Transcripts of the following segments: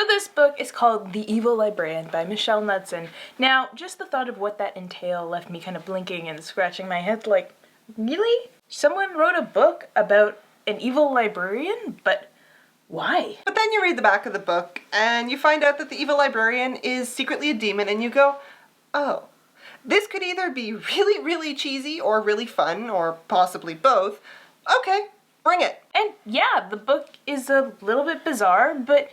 So this book is called The Evil Librarian by Michelle Knudsen. Now, just the thought of what that entailed left me kind of blinking and scratching my head like, really? Someone wrote a book about an evil librarian? But why? But then you read the back of the book and you find out that the evil librarian is secretly a demon and you go, oh, this could either be really, really cheesy or really fun or possibly both. Okay, bring it. And yeah, the book is a little bit bizarre, but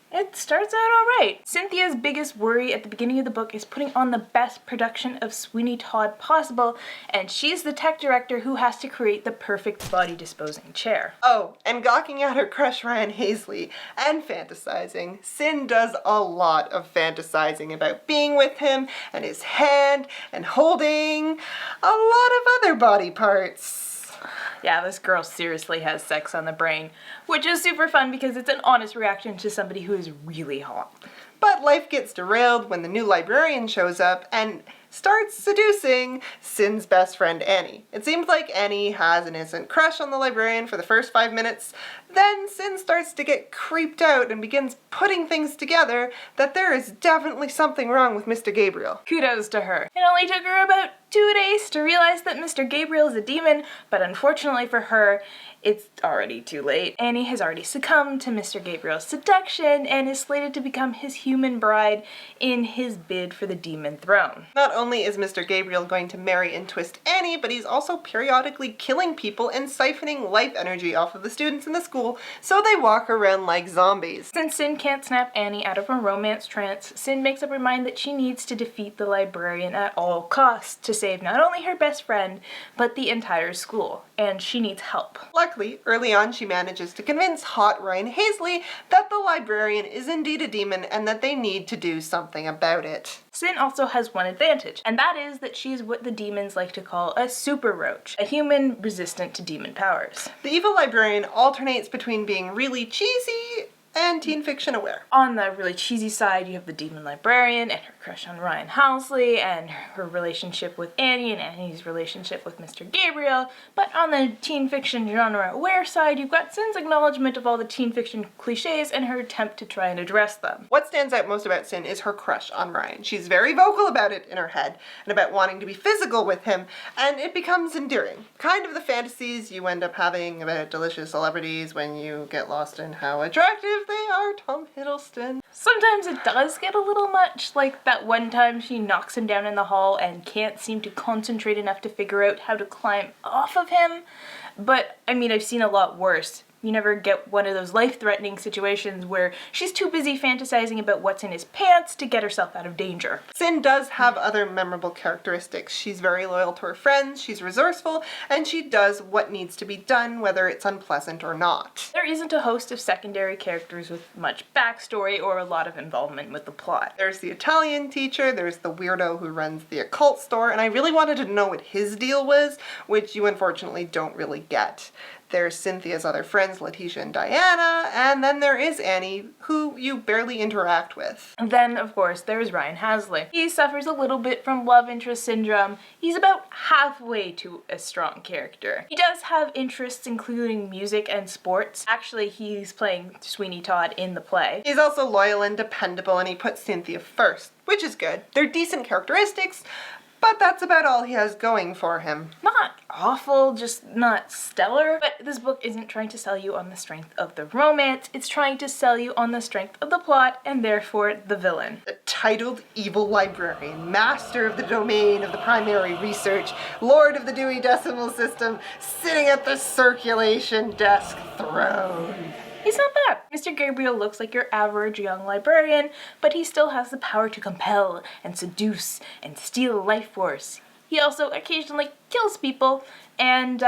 it starts out alright. Cynthia's biggest worry at the beginning of the book is putting on the best production of Sweeney Todd possible, and she's the tech director who has to create the perfect body disposing chair. Oh, and gawking at her crush Ryan Hazley and fantasizing. Cyn does a lot of fantasizing about being with him and his hand and holding a lot of other body parts. Yeah, this girl seriously has sex on the brain, which is super fun because it's an honest reaction to somebody who is really hot. But life gets derailed when the new librarian shows up and starts seducing Cyn's best friend Annie. It seems like Annie has an innocent crush on the librarian for the first 5 minutes, then Cyn starts to get creeped out and begins putting things together that there is definitely something wrong with Mr. Gabriel. Kudos to her. It only took her about 2 days to realize that Mr. Gabriel is a demon, but unfortunately for her, it's already too late. Annie has already succumbed to Mr. Gabriel's seduction and is slated to become his human bride in his bid for the demon throne. Not only is Mr. Gabriel going to marry and twist Annie, but he's also periodically killing people and siphoning life energy off of the students in the school so they walk around like zombies. Since Cyn can't snap Annie out of her romance trance, Cyn makes up her mind that she needs to defeat the librarian at all costs to save not only her best friend, but the entire school, and she needs help. Luckily, early on she manages to convince hot Ryan Hazley that the librarian is indeed a demon and that they need to do something about it. Cyn also has one advantage, and that is that she's what the demons like to call a super roach, a human resistant to demon powers. The evil librarian alternates between being really cheesy and teen fiction aware. On the really cheesy side, you have the demon librarian and her crush on Ryan Halsley and her relationship with Annie and Annie's relationship with Mr. Gabriel. But on the teen fiction genre aware side, you've got Cyn's acknowledgement of all the teen fiction cliches and her attempt to try and address them. What stands out most about Cyn is her crush on Ryan. She's very vocal about it in her head and about wanting to be physical with him, and it becomes endearing. Kind of the fantasies you end up having about delicious celebrities when you get lost in how attractive they are, Tom Hiddleston. Sometimes it does get a little much, like that one time she knocks him down in the hall and can't seem to concentrate enough to figure out how to climb off of him. But, I mean, I've seen a lot worse. You never get one of those life-threatening situations where she's too busy fantasizing about what's in his pants to get herself out of danger. Cyn does have other memorable characteristics. She's very loyal to her friends, she's resourceful, and she does what needs to be done, whether it's unpleasant or not. There isn't a host of secondary characters with much backstory or a lot of involvement with the plot. There's the Italian teacher, there's the weirdo who runs the occult store, and I really wanted to know what his deal was, which you unfortunately don't really get. There's Cynthia's other friends, Letitia and Diana, and then there is Annie, who you barely interact with. And then, of course, there's Ryan Halsley. He suffers a little bit from love interest syndrome. He's about halfway to a strong character. He does have interests including music and sports. Actually, he's playing Sweeney Todd in the play. He's also loyal and dependable, and he puts Cynthia first, which is good. They're decent characteristics, but that's about all he has going for him. Not awful, just not stellar. But this book isn't trying to sell you on the strength of the romance, it's trying to sell you on the strength of the plot and therefore the villain. The titled Evil Librarian, master of the domain of the primary research, lord of the Dewey Decimal System, sitting at the circulation desk throne. He's not bad. Mr. Gabriel looks like your average young librarian, but he still has the power to compel and seduce and steal life force. He also occasionally kills people, and,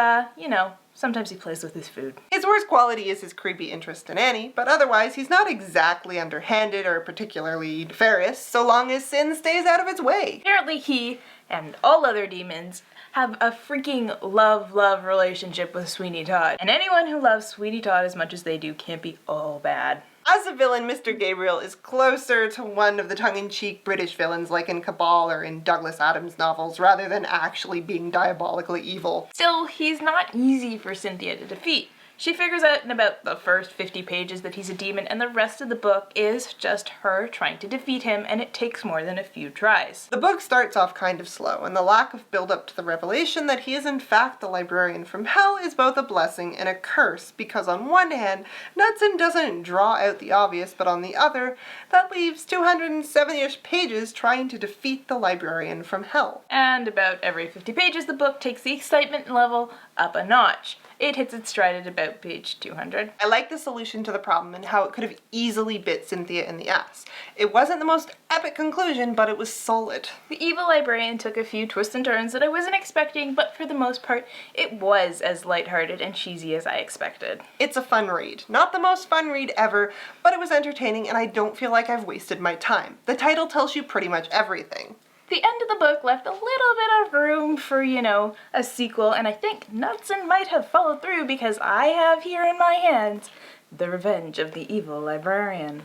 sometimes he plays with his food. His worst quality is his creepy interest in Annie, but otherwise he's not exactly underhanded or particularly nefarious, so long as Cyn stays out of its way. Apparently he, and all other demons, have a freaking love-love relationship with Sweeney Todd. And anyone who loves Sweeney Todd as much as they do can't be all bad. As a villain, Mr. Gabriel is closer to one of the tongue-in-cheek British villains like in Cabal or in Douglas Adams novels, rather than actually being diabolically evil. Still, he's not easy for Cynthia to defeat. She figures out in about the first 50 pages that he's a demon, and the rest of the book is just her trying to defeat him, and it takes more than a few tries. The book starts off kind of slow, and the lack of build-up to the revelation that he is in fact the librarian from hell is both a blessing and a curse, because on one hand, Knudsen doesn't draw out the obvious, but on the other, that leaves 270-ish pages trying to defeat the librarian from hell. And about every 50 pages, the book takes the excitement level up a notch. It hits its stride at about page 200. I like the solution to the problem and how it could have easily bit Cynthia in the ass. It wasn't the most epic conclusion, but it was solid. The Evil Librarian took a few twists and turns that I wasn't expecting, but for the most part, it was as lighthearted and cheesy as I expected. It's a fun read. Not the most fun read ever, but it was entertaining and I don't feel like I've wasted my time. The title tells you pretty much everything. The end of the book left a little bit of room for, a sequel, and I think Knudsen might have followed through because I have here in my hands The Revenge of the Evil Librarian.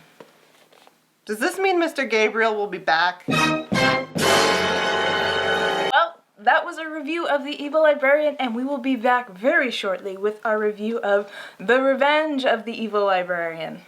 Does this mean Mr. Gabriel will be back? Well, that was a review of The Evil Librarian, and we will be back very shortly with our review of The Revenge of the Evil Librarian.